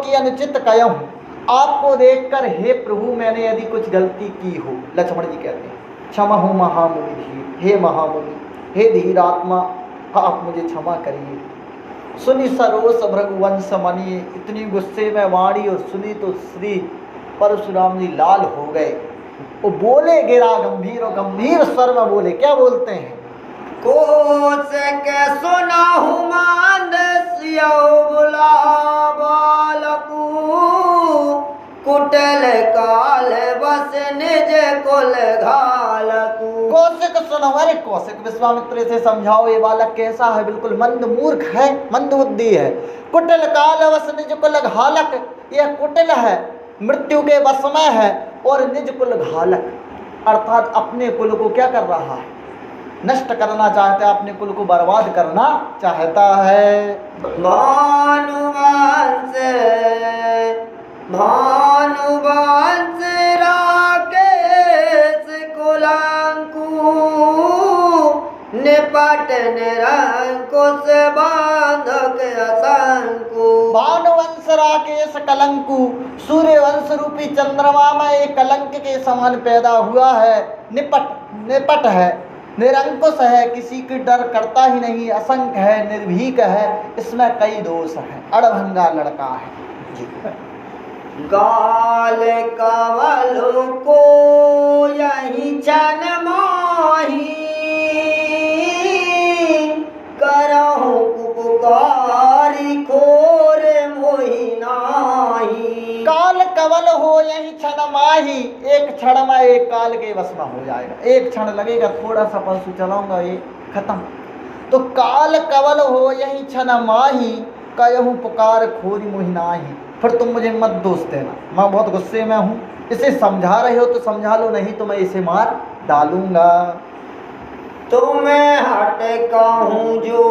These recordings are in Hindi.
कि अनुचित कयहूँ, आपको देखकर हे प्रभु मैंने यदि कुछ गलती की हो। लक्ष्मण जी कहते हैं क्षमहु महामुनि धीर, हे महामुनि, हे धीरात्मा, आप मुझे क्षमा करिए। सुनी सरोस भृगुवंश मनी, इतनी गुस्से में वाणी और सुनी तो श्री परशुराम जी लाल हो गए। वो बोले गिरा गंभीर, और गंभीर स्वर में बोले, क्या बोलते हैं? कोस के सुनाहु मानसियो बुला बालकू, कुटल काल बस निज कुल घालकू। कौशिक सुनो, अरे कौशिक विश्वामित्र से समझाओ, ये बालक कैसा है, बिल्कुल मंद मूर्ख है, मंद बुद्धि है। कुटिल काल वश निज कुल घालक, यह कुटिल है, मृत्यु के वश में है, और निज कुल घालक अर्थात अपने कुल को क्या कर रहा है? नष्ट करना चाहता है, अपने कुल को बर्बाद करना चाहता है। भानुवंश भानुवंश राकेश कुलंकु, निपट निरंकुश बांधक असंकु। भानुवंश राकेश कलंकु, सूर्यवंश रूपी चंद्रमा में एक कलंक के समान पैदा हुआ है। निपट है, निरंकुश है, किसी की डर करता ही नहीं, असंक है, निर्भीक है, इसमें कई दोष हैं, अड़भंगा लड़का है जी। गाल कवल को यही छन माही, करहु कुपुकारी खोर मोहि नाही। काल कवल हो यही क्षण माही, एक क्षण में एक काल के वश में हो जाएगा, एक क्षण लगेगा, थोड़ा सा परसों चलाऊंगा ये खत्म। तो काल कवल हो यही क्षण माही, कहूँ पुकार खोरी मोहि नाही। फिर तुम मुझे मत दोष देना, मैं बहुत गुस्से में हूँ, इसे समझा रहे हो तो समझा लो, नहीं तो मैं इसे मार डालूंगा। तुम्हें हट कहूँ जो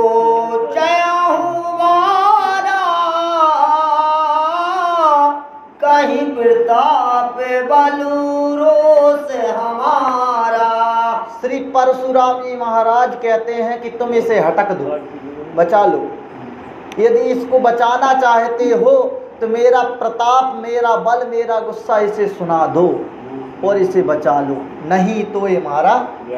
चयहूँ वारा, कहीं प्रताप बलूरोस हमारा। श्री परशुराम जी महाराज कहते हैं कि तुम इसे हटक दो, बचा लो। यदि इसको बचाना चाहते हो तो मेरा प्रताप, मेरा बल, मेरा गुस्सा इसे सुना दो और इसे बचा लो, नहीं तो ये मारा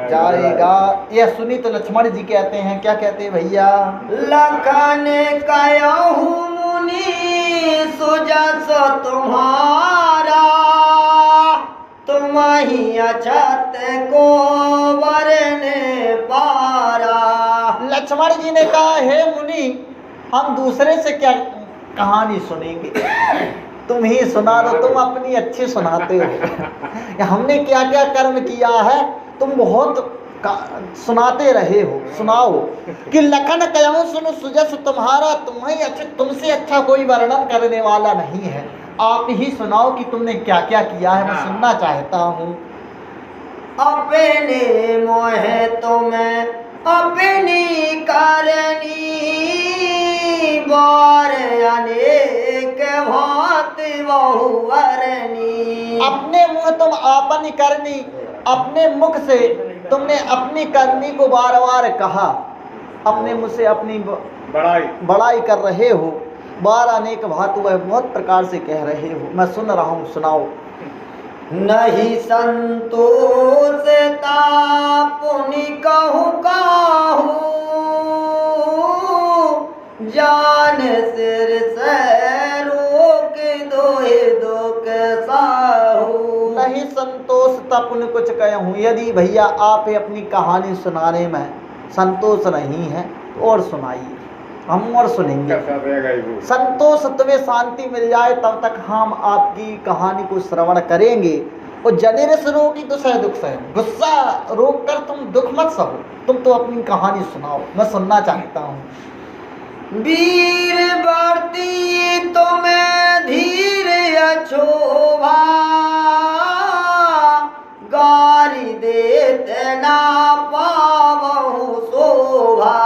जाएगा। यह सुनी तो लक्ष्मण जी कहते हैं, क्या कहते हैं भैया? लखन कहूँ मुनि सुजस तुम्हारा, तुम ही अछत को वरने पारा। लक्ष्मण जी ने कहा, हे मुनि, हम दूसरे से क्या कहानी सुनेंगे, तुम ही सुना दो, तुम अपनी अच्छी सुनाते हो। हमने क्या क्या कर्म किया है तुम बहुत सुनाते रहे हो, सुनाओ। कि लखन कहूँ सुनो सुजस तुम्हारा, तुम्हें अच्छा, तुमसे अच्छा कोई वर्णन करने वाला नहीं है, आप ही सुनाओ कि तुमने क्या क्या किया है, मैं सुनना चाहता हूँ। अपने मोहे तुम्हें अपनी करनी, बार अनेक भांति बहुवरनी। अपने मुँह तुम आपन करनी, अपने मुख से तुमने अपनी करनी को बार बार कहा, अपने मुँह से अपनी बड़ाई कर रहे हो, बार अनेक भांति वह बहुत प्रकार से कह रहे हो, मैं सुन रहा हूँ, सुनाओ। नहीं संतोषता पुनि कहूँ काहू, जान सिर से रोक दोहे दुख साहू। नहीं संतोष तपुन कुछ कहूँ, यदि भैया आप अपनी कहानी सुनाने में संतोष नहीं है तो और सुनाइए, हम और सुनेंगे। संतोष तुम्हें शांति मिल जाए तब तक हम आपकी कहानी को श्रवण करेंगे। और जनेरस रोगी तो सह दुख सह, गुस्सा रोक कर तुम दुख मत सहो, तुम तो अपनी कहानी सुनाओ, मैं सुनना चाहता हूँ। वीर बढ़ती तुम्हें धीर अछोभा, गारी देते ना पावहु शोभा।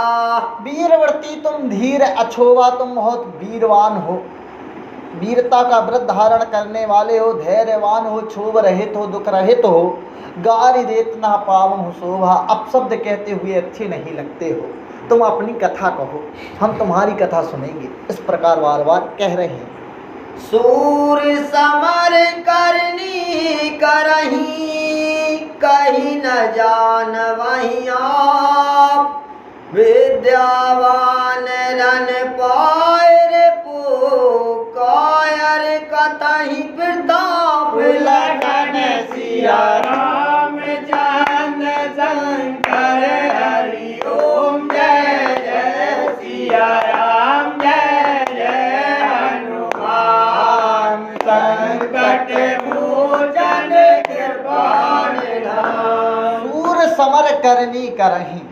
वीरवर्ती तुम धीर अछोवा, तुम बहुत वीरवान हो, वीरता का व्रत धारण करने वाले हो, धैर्यवान हो, क्षोभ रहित हो, दुख रहित हो। गारी देत ना पावहु शोभा, अपशब्द कहते हुए अच्छे नहीं लगते हो, तुम अपनी कथा कहो, हम तुम्हारी कथा सुनेंगे, इस प्रकार बार बार कह रहे हैं। सूर समर करनी करही कहीं न जान वहीं आप विद्यावान रन पायर पुकायर कतहि प्रताप लखन सिया रामचंद्र शंकर हरि ओम जय जय सिया राम जय जय हनुमान संकट मोचन कृपाण सूर समर करनी करही,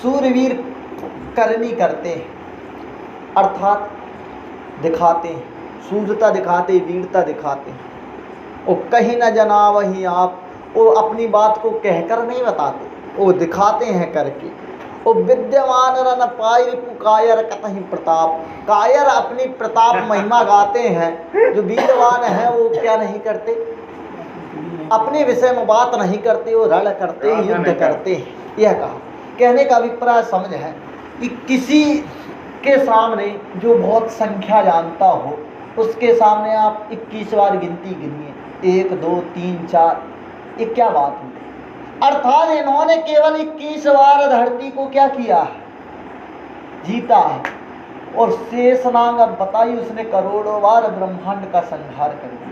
सूरवीर करनी करते हैं अर्थात दिखाते हैं, सूरता दिखाते, वीरता दिखाते हैं। वो कहीं न जना वहीं आप, वो अपनी बात को कहकर नहीं बताते, वो दिखाते हैं करके। वो विद्यमान रन पाई पुकायर कतहि प्रताप, कायर अपनी प्रताप महिमा गाते हैं। जो वीरवान है वो क्या नहीं करते, अपने विषय में बात नहीं करते, वो रण करते, युद्ध करते हैं। यह कहा, कहने का अभिप्राय समझ है कि किसी के सामने जो बहुत संख्या जानता हो, उसके सामने आप 21 बार गिनती गिनिए, 1 2 3 4, ये क्या बात हुई। अर्थात इन्होंने केवल 21 बार धरती को क्या किया है, जीता है। और शेषनाग अब बताइए, उसने करोड़ों बार ब्रह्मांड का संहार कर दिया।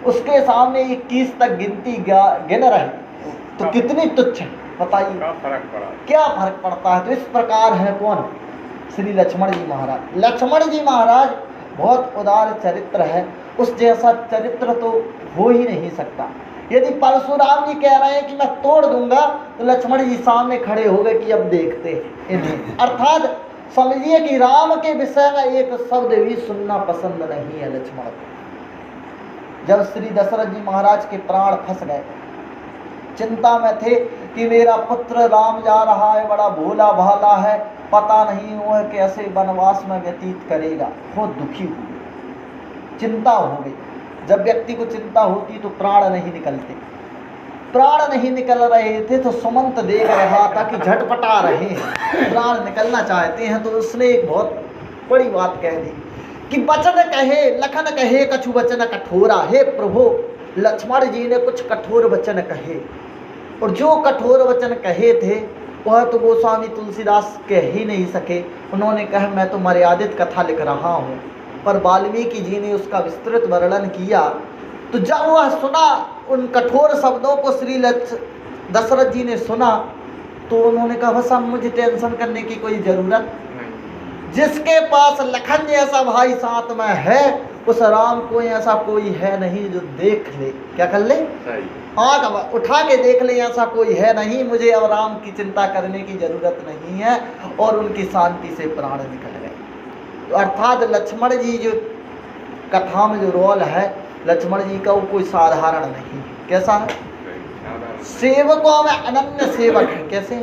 उसके सामने 21 तक गिनती गिन रहे तो कितनी तुच्छ है बताइए, क्या फर्क पड़ता है। तो इस प्रकार है कौन, श्री लक्ष्मण जी महाराज। लक्ष्मण जी महाराज बहुत उदार चरित्र है, उस जैसा चरित्र तो हो ही नहीं सकता। यदि परशुराम जी कह रहे हैं कि मैं तोड़ दूंगा, तो लक्ष्मण जी सामने खड़े हो गए कि अब देखते हैं इन्हें। अर्थात समझिए कि राम के विषय में एक शब्द भी सुनना पसंद नहीं है लक्ष्मण को। जब श्री दशरथ जी महाराज के प्राण फंस गए, चिंता में थे कि मेरा पुत्र राम जा रहा है, बड़ा भोला भाला है, पता नहीं वो कैसे वनवास में व्यतीत करेगा। बहुत दुखी हुए, चिंता हो गई। जब व्यक्ति को चिंता होती तो प्राण नहीं निकलते, प्राण नहीं निकल रहे थे तो सुमंत देख रहा था कि झटपटा रहे हैं, प्राण निकलना चाहते हैं। तो उसने एक बहुत बड़ी बात कह दी कि वचन कहे लखन कहे कछु वचन कठोरा। हे प्रभु, लक्ष्मण जी ने कुछ कठोर वचन कहे, और जो कठोर वचन कहे थे वह तो गोस्वामी तुलसीदास कह ही नहीं सके। उन्होंने कहा मैं तो मर्यादित कथा लिख रहा हूँ, पर वाल्मीकि जी ने उसका विस्तृत वर्णन किया। तो जब वह सुना, उन कठोर शब्दों को श्री दशरथ जी ने सुना, तो उन्होंने कहा बस अब मुझे टेंशन करने की कोई ज़रूरत, जिसके पास लखन जैसा भाई साथ में है, उस राम को ऐसा कोई है नहीं जो देख ले, क्या कर ले, आँख उठा के देख ले, ऐसा कोई है नहीं। मुझे अब राम की चिंता करने की ज़रूरत नहीं है। और उनकी शांति से प्राण निकल गए। तो अर्थात लक्ष्मण जी जो कथा में जो रोल है लक्ष्मण जी का, वो कोई साधारण नहीं है। कैसा है, सेवकों में अनन्य सेवक है। कैसे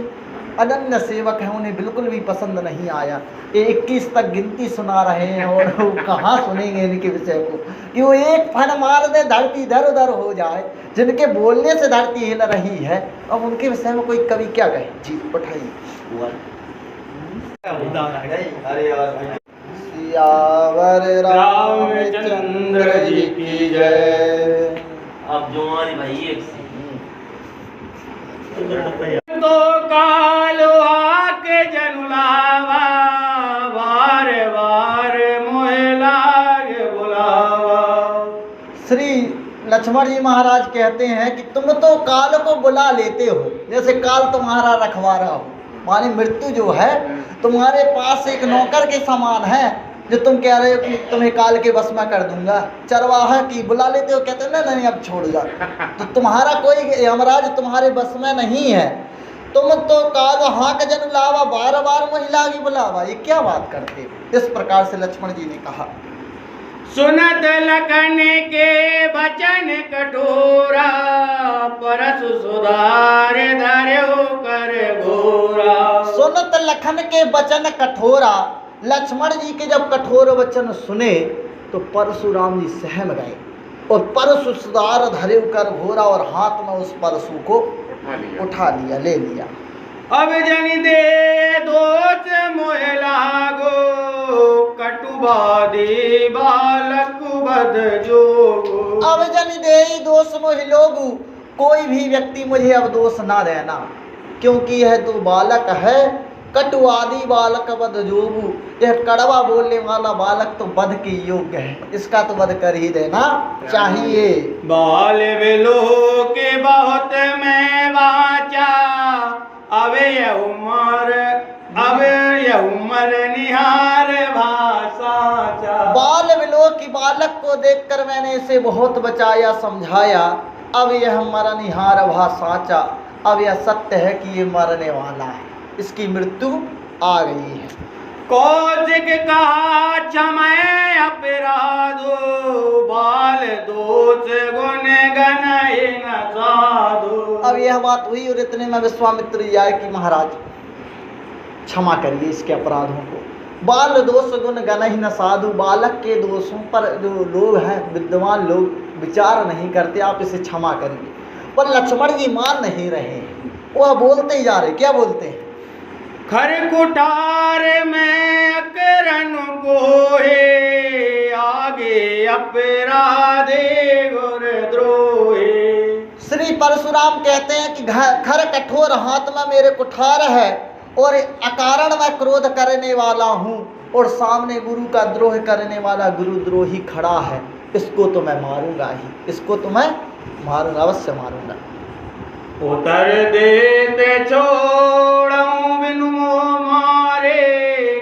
अनन्य सेवक है, उन्हें बिल्कुल भी पसंद नहीं आया। ये 21 तक गिनती सुना रहे हैं, और वो कहाँ सुनेंगे इनके विषय को कि वो एक फन मार दे धरती इधर उधर हो जाए। जिनके बोलने से धरती हिल रही है, अब उनके विषय में कोई कवि क्या कहे। जी उठाइए। सियावर रामचंद्र जी की जय। अब जो हमारी भाई एक तो कालुआ के जनुलावा, बार बार मोहे लाग बुलावा। श्री लक्ष्मण जी महाराज कहते हैं कि तुम तो काल को बुला लेते हो, जैसे काल तुम्हारा रखवारा हो। मानी मृत्यु जो है तुम्हारे पास एक नौकर के समान है, जो तुम कह रहे हो कि तुम्हें काल के बस में कर दूंगा। चरवाहा की बुला लेते हो, कहते हो ना नहीं अब छोड़ जा। तो तुम्हारा कोई यमराज तुम्हारे बस में नहीं है। तुम तो काल हाँक जन लावा, बार बार महिला की बुलावा। ये क्या बात करते हो। इस प्रकार से लक्ष्मण जी ने कहा। सुनत लखन के वचन कठोरा, परसु सुधार धर्यो कर घोरा। सुनत लखन के वचन कठोरा, लक्ष्मण जी के जब कठोर वचन सुने तो परशुराम जी सहम गए, और परशु सुधार धर्यो कर घोरा, और हाथ में उस परशु को उठा लिया, ले लिया। अब जन दे दोष मोह लागो कटुबादी बालक बद जोगो। अब जन दे दोष मोह लोगु, कोई भी व्यक्ति मुझे अब दोष ना देना, क्योंकि यह तो बालक है, कटुआदि बालक वध जोगु, यह कड़वा बोलने वाला बालक तो वध के योग्य है, इसका तो वध कर ही देना चाहिए। बाल बिलो के बहुत में वाचा, अब यह उमर निहार भाषा। बाल बिलो की बालक को देखकर मैंने इसे बहुत बचाया समझाया, अब यह मरनिहार भा साचा, अब यह सत्य है कि ये मरने वाला है, इसकी मृत्यु आ गई है। कौशिक कहा क्षमय अपराधो, बाल दोष गुण गनहि न साधो। अब यह बात हुई और इतने में विश्वामित्र जी आए कि महाराज क्षमा करिए इसके अपराधों को। बाल दोष गुण गनहि न साधु, बालक के दोषों पर जो लोग हैं विद्वान लोग विचार नहीं करते, आप इसे क्षमा करिए। पर लक्ष्मण जी मान नहीं रहे हैं, वह बोलते ही जा रहे, क्या बोलते हैं? खर कुठार में अकरन को है, आगे अपराधे गुर द्रोहे। श्री परशुराम कहते हैं कि खर कठोर हाथ में मेरे कुठार है और अकारण मैं क्रोध करने वाला हूँ, और सामने गुरु का द्रोह करने वाला गुरुद्रोही खड़ा है, इसको तो मैं मारूंगा ही, इसको तो मैं मारूंगा, अवश्य मारूंगा। उतर देते छोड़ूं बिनु मोह मारे,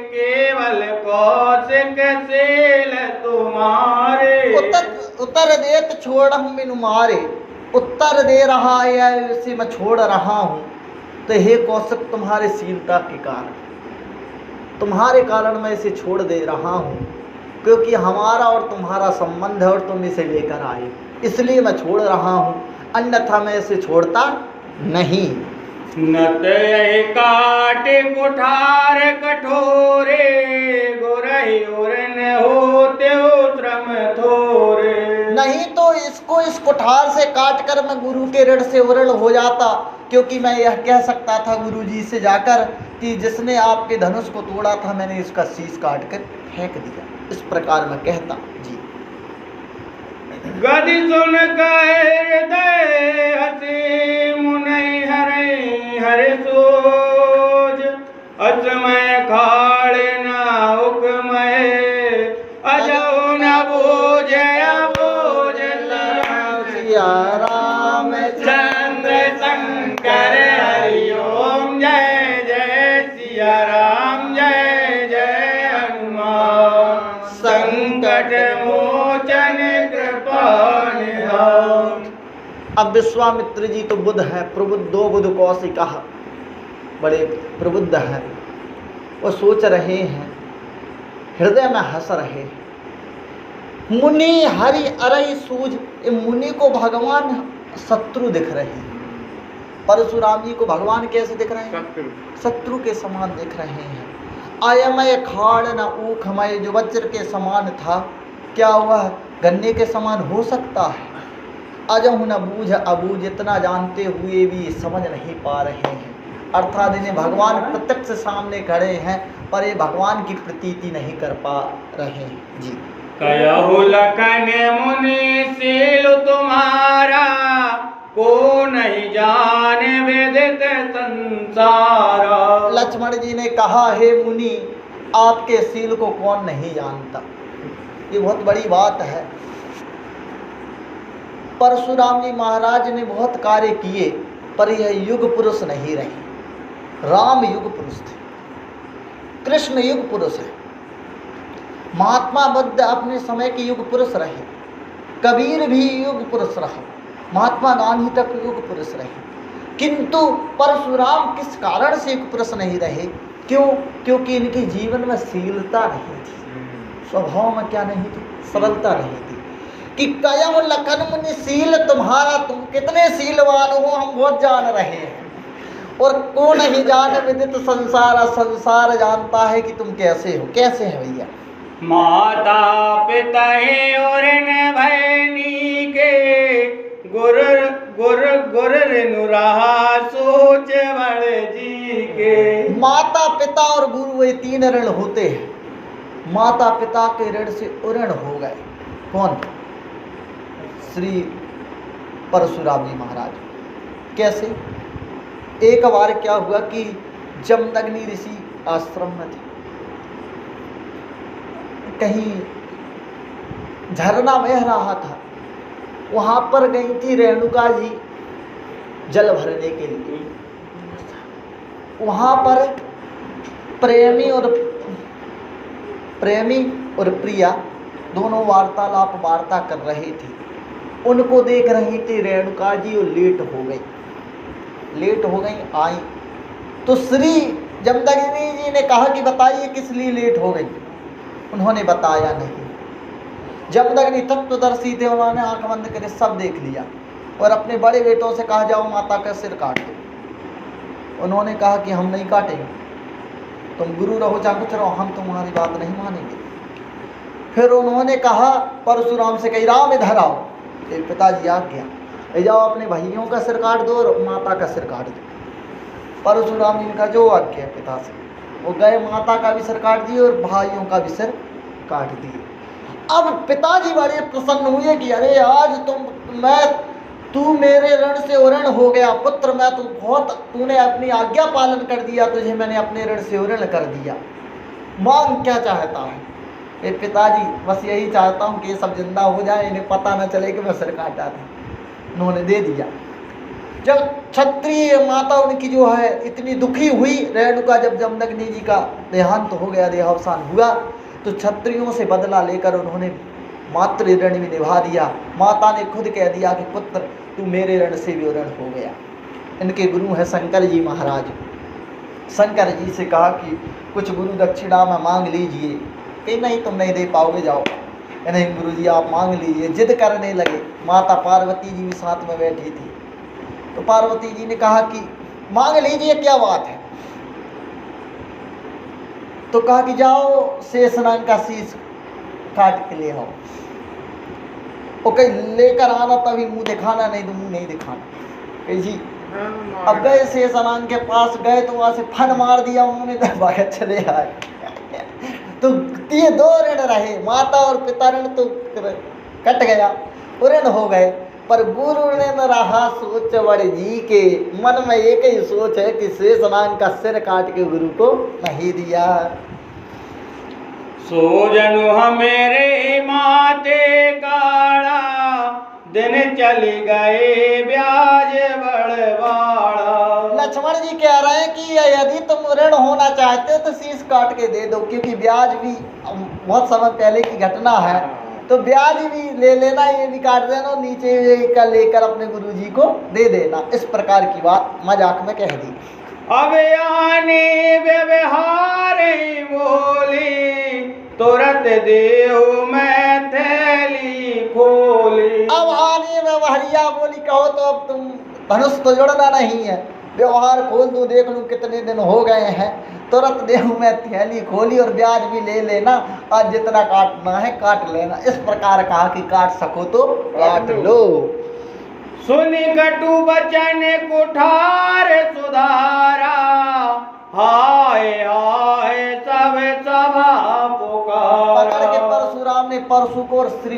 केवल कौशिक सेल तुम्हारे। उत्तर देत छोड़ूं बिनु मारे, उत्तर दे रहा है इसे मैं छोड़ रहा हूँ, तो हे कौशिक तुम्हारे शीलता के कारण, तुम्हारे कारण मैं इसे छोड़ दे रहा हूँ, क्योंकि हमारा और तुम्हारा संबंध है और तुम इसे लेकर आए, इसलिए मैं छोड़ रहा हूँ, अन्यथा मैं इसे छोड़ता नहीं। नत काटे कुठार कठोरे, गुरहि उरन होते श्रम थोरे। नहीं तो इसको इस कुठार से काट कर मैं गुरु के ऋण से उरण हो जाता, क्योंकि मैं यह कह सकता था गुरु जी से जाकर कि जिसने आपके धनुष को तोड़ा था मैंने इसका शीश काट कर फेंक दिया, इस प्रकार मैं कहता जी। गदि सुन कहे हृदय हसी, मुनई हरे हरे सोज, असमय खाड़ न हुक्मय, अजौ न बूझे अबूझ सिया राम चंद्र शंकर हरि ओम, जय जय सिया राम, जय जय हनुमान, संकट मोचन कृपा निधान। अब विश्वामित्र जी तो बुद्ध है, प्रबुद्धो बुद्ध कौशिका, बड़े प्रबुद्ध हैं, वो सोच रहे हैं, हृदय में हंस रहे हैं। मुनि हरि अरई सूझ, मुनि को भगवान शत्रु दिख रहे हैं, परशुराम जी को भगवान कैसे दिख रहे हैं? शत्रु के समान दिख रहे हैं। आयमय खाड़ न ऊखमय, जो वज्र के समान था, क्या वह गन्ने के समान हो सकता है? अजहु न बूझ अबूझ, इतना जानते हुए भी समझ नहीं पा रहे हैं, अर्थात इन्हें भगवान प्रत्यक्ष सामने खड़े हैं पर ये भगवान की प्रतीति नहीं कर पा रहे हैं जी। कहु लखन मुनि शील तुम्हारा, को नहीं जाने वेदित संसारा। लक्ष्मण जी ने कहा, हे मुनि आपके शील को कौन नहीं जानता, ये बहुत बड़ी बात है। परशुराम जी महाराज ने बहुत कार्य किए पर यह युग पुरुष नहीं रहे। राम युग पुरुष थे, कृष्ण युग पुरुष है, महात्मा बुद्ध अपने समय के युग पुरुष रहे, कबीर भी युग पुरुष रहा, महात्मा गांधी तक युग पुरुष रहे, किंतु परशुराम किस कारण से युग पुरुष नहीं रहे? क्यों? क्योंकि इनके जीवन में शीलता नहीं थी, स्वभाव में क्या नहीं थी? सरलता नहीं थी। कि कयम लखन मुनि शील तुम्हारा, तुम कितने शीलवान हो हम बहुत जान रहे हैं, और कौन नहीं जान विदित संसार, संसार जानता है कि तुम कैसे हो। कैसे है भैया? माता पिता और भैनी के गुर गुर गुर रहा सोच बड़ जी के। माता पिता और गुरु ये तीन ऋण होते हैं। माता पिता के ऋण से ऋण हो गए कौन? श्री परशुराम जी महाराज। कैसे? एक बार क्या हुआ कि जमदग्नि ऋषि आश्रम में थे, कहीं झरना बह रहा था, वहां पर गई थी रेणुका जी जल भरने के लिए। वहां पर प्रेमी और प्रिया दोनों वार्ता कर रहे थे। उनको देख रही थी रेणुका जी और लेट हो गई आई। तो श्री जमदग्नि जी ने कहा कि बताइए किस लिए लेट हो गई। उन्होंने बताया नहीं। जमदग्नि तत्वदर्शी थे, उन्होंने आंख बंद करके सब देख लिया और अपने बड़े बेटों से कहा जाओ माता का सिर काट दो। उन्होंने कहा कि हम नहीं काटेंगे, तुम गुरु रहो चाहे कुछ रहो, हम तुम्हारी बात नहीं मानेंगे। फिर उन्होंने कहा परशुराम से, कही राम इधर आओ। पिताजी आ गया, ले जाओ अपने भाइयों का सिर काट दो और माता का सिर काट दो। परशुराम जी ने कहा जो आज्ञा पिता से। वो गए, माता का भी सिर काट दिए और भाइयों का भी सिर काट दिए। अब पिताजी बड़े प्रसन्न हुए कि अरे आज तू मेरे ऋण से ऋण हो गया पुत्र। मैं तूने अपनी आज्ञा पालन कर दिया, तुझे मैंने अपने ऋण से ऋण कर दिया। मांग क्या चाहता है? ये पिताजी बस यही चाहता हूँ कि ये सब जिंदा हो जाए, इन्हें पता न चले कि मैं सिर काटा था। उन्होंने दे दिया। जब क्षत्रिय माता उनकी जो है इतनी दुखी हुई रेणुका, जब जमदग्नि जी का देहांत हो गया, देहावसान हुआ, तो क्षत्रियों से बदला लेकर उन्होंने मातृ ऋण भी निभा दिया। माता ने खुद कह दिया कि पुत्र तू मेरे ऋण से भी ऋण हो गया। इनके गुरु हैं शंकर जी महाराज। शंकर जी से कहा कि कुछ गुरु दक्षिणा में मांग लीजिए। कि नहीं तुम नहीं दे पाओगे, जाओ। नहीं गुरु जी आप मांग लीजिए। जिद करने लगे। माता पार्वती जी भी साथ में बैठी थी। तो पार्वती जी ने कहा कि मांग लीजिए, क्या बात है। तो कहा कि जाओ शेषनाग का शीश काट के ले आओ। वो कहीं लेकर आना, तभी मुंह दिखाना, नहीं तो मुंह नहीं दिखाना। कही जी अब गए शेषनाग के पास गए तो वहां से फन मार दिया उन्होंने, तो भाग चले आए। तो ये दो ऋण रहे, माता और पिता ऋण तो कट गया, ऋण हो गए। पर गुरु ऋण रहा सोच बड़े जी के। मन में एक ही सोच है कि शेषनाग का सिर काट के गुरु को नहीं दिया। सोजनु हमेरे माते काड़ा, दिन चली गए ब्याज बढ़वाड़ा। लक्ष्मण जी कह रहे हैं कि यदि तुम ऋण होना चाहते हो तो शीश काट के दे दो, क्योंकि ब्याज भी बहुत समय पहले की घटना है, तो ब्याज भी ले लेना, ये भी काट देना, नीचे का लेकर अपने गुरुजी को दे देना। इस प्रकार की बात मजाक में कह दी। अब आने व्यवहार बोली, तुरंत देहु मैं थैली खोली। अब आने व्यवहारिया बोली कहो तो अब तुम धनुष तो जुड़ना नहीं है, व्यवहार खोल दूं, देख लूं कितने दिन हो गए हैं। तुरंत देहू मैं थैली खोली और ब्याज भी ले लेना, आज जितना काटना है काट लेना। इस प्रकार कहा कि काट सको तो काट लो। सुनी कटु बचन कुठार सुधारा, हाय हाय सब सभा पकड़ के पुकारा। परशुराम ने परशु को और श्री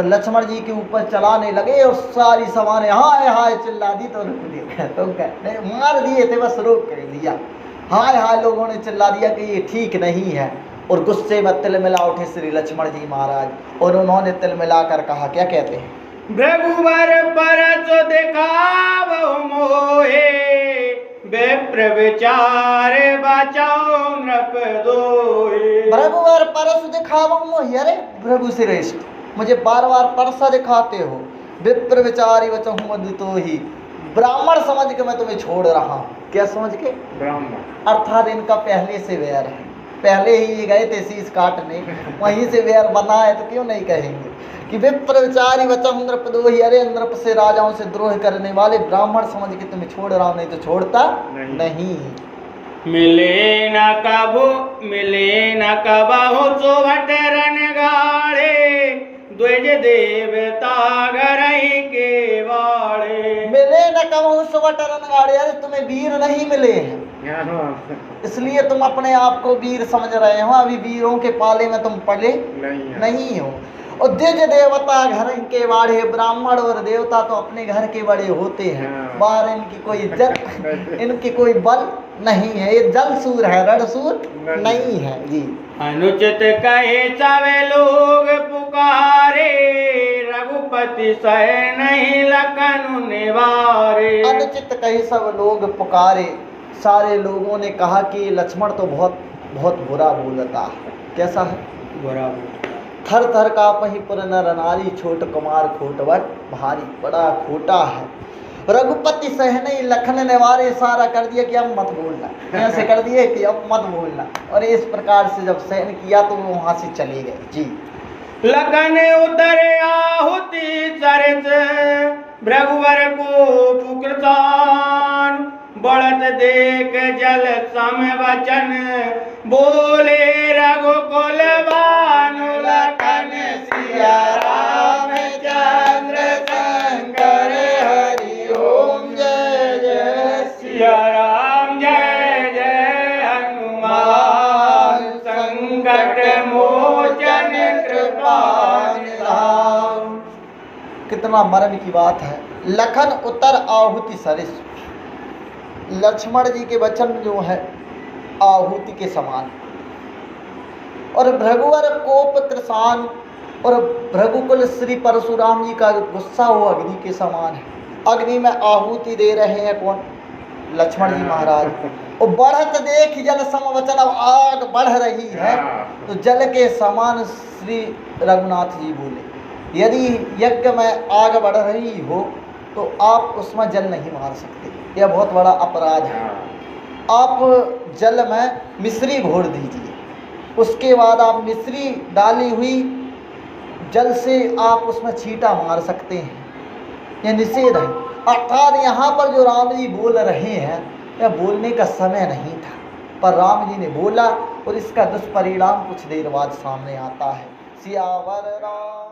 लक्ष्मण जी के ऊपर चलाने लगे और सारी सभा ने हाय हाय चिल्ला दी। तो मार दिए थे, बस रोक कर दिया। हाय हाय लोगों ने चिल्ला दिया कि ये ठीक नहीं है, और गुस्से में तिल मिला उठे श्री लक्ष्मण जी महाराज, और उन्होंने तिल मिलाकर कहा, क्या कहते हैं? भृगुवर परस दिखावहु मोहे, विप्र विचार बचाओ नृप दोहे। भृगुवर परस दिखावहु मोहे, अरे भृगु श्रेष्ठ मुझे बार बार परसा दिखाते हो। विप्र विचारी बचाऊं मद तो ही, ब्राह्मण समझ के मैं तुम्हें छोड़ रहा हूँ। क्या समझ के? ब्राह्मण। अर्थात इनका पहले से वैर है, पहले ही ये गए थे शीश काटने, वहीं से वैर बना है, तो क्यों नहीं कहेंगे कि विप्र विचारी बचाऊं नृप दोही। अरे नृप से राजाओं से द्रोह करने वाले ब्राह्मण समझ के तुम्हें छोड़ रहा हूं, नहीं तो छोड़ता नहीं। मिले न कबहु सुभट रन गाड़े, द्विज देवता गरई के वाड़े। मिले न कबहु सुभट रन गाड़े, अरे तुम्हें वीर नहीं मिले हैं, इसलिए तुम अपने आप को वीर समझ रहे हो, अभी वीरों के पाले में तुम पले नहीं हो। और द्विज देवता घर के बाढ़े, ब्राह्मण और देवता तो अपने घर के बड़े होते हैं, बाहर इनकी कोई इज्जत इनकी कोई बल नहीं है, ये जल सूर है, रणसूर नहीं है जी। अनुचित कहे चावे लोग पुकारे, रघुपति सह नहीं लखन निवारे। अनुचित कहे सब लोग पुकारे, सारे लोगों ने कहा कि लक्ष्मण तो बहुत बहुत बुरा बोलता है। कैसा है? बुरा। थर थर कापहि पुर नर नारी, छोट कुमार खोटवर भारी, बड़ा खोटा है। रघुपति सहनई लखन निवारे, सारा कर दिया कि अब मत बोलना, ऐसे कर दिए कि अब मत बोलना। और इस प्रकार से जब सहन किया तो वो वहां से चले गए जी। लखन उतरे आहुति चरित, भृगुवर को पुकृतान, बढ़त देख जल सम वचन, बोले रघुकुल भानु लखन सिया राम चंद्र शंकर हरि ओम। जय जय सिया राम, जय जय हनुमान, संकट मोचन कृपा निधान। कितना मर्म की बात है। लखन उतर आहुति सरिस, लक्ष्मण जी के वचन जो है आहुति के समान, और भृगुवर कोप कृसान, और भृगुकुल श्री परशुराम जी का गुस्सा वो अग्नि के समान है। अग्नि में आहुति दे रहे हैं कौन? लक्ष्मण जी महाराज। और बढ़त देख जल समवचन, अब आग बढ़ रही है तो जल के समान श्री रघुनाथ जी बोले, यदि यज्ञ में आग बढ़ रही हो तो आप उसमें जल नहीं मार सकते, यह बहुत बड़ा अपराध है। आप जल में मिश्री घोर दीजिए, उसके बाद आप मिश्री डाली हुई जल से आप उसमें छींटा मार सकते हैं, यह निषेध है। अर्थात यहाँ पर जो राम जी बोल रहे हैं यह बोलने का समय नहीं था, पर राम जी ने बोला और इसका दुष्परिणाम कुछ देर बाद सामने आता है। सियावर राम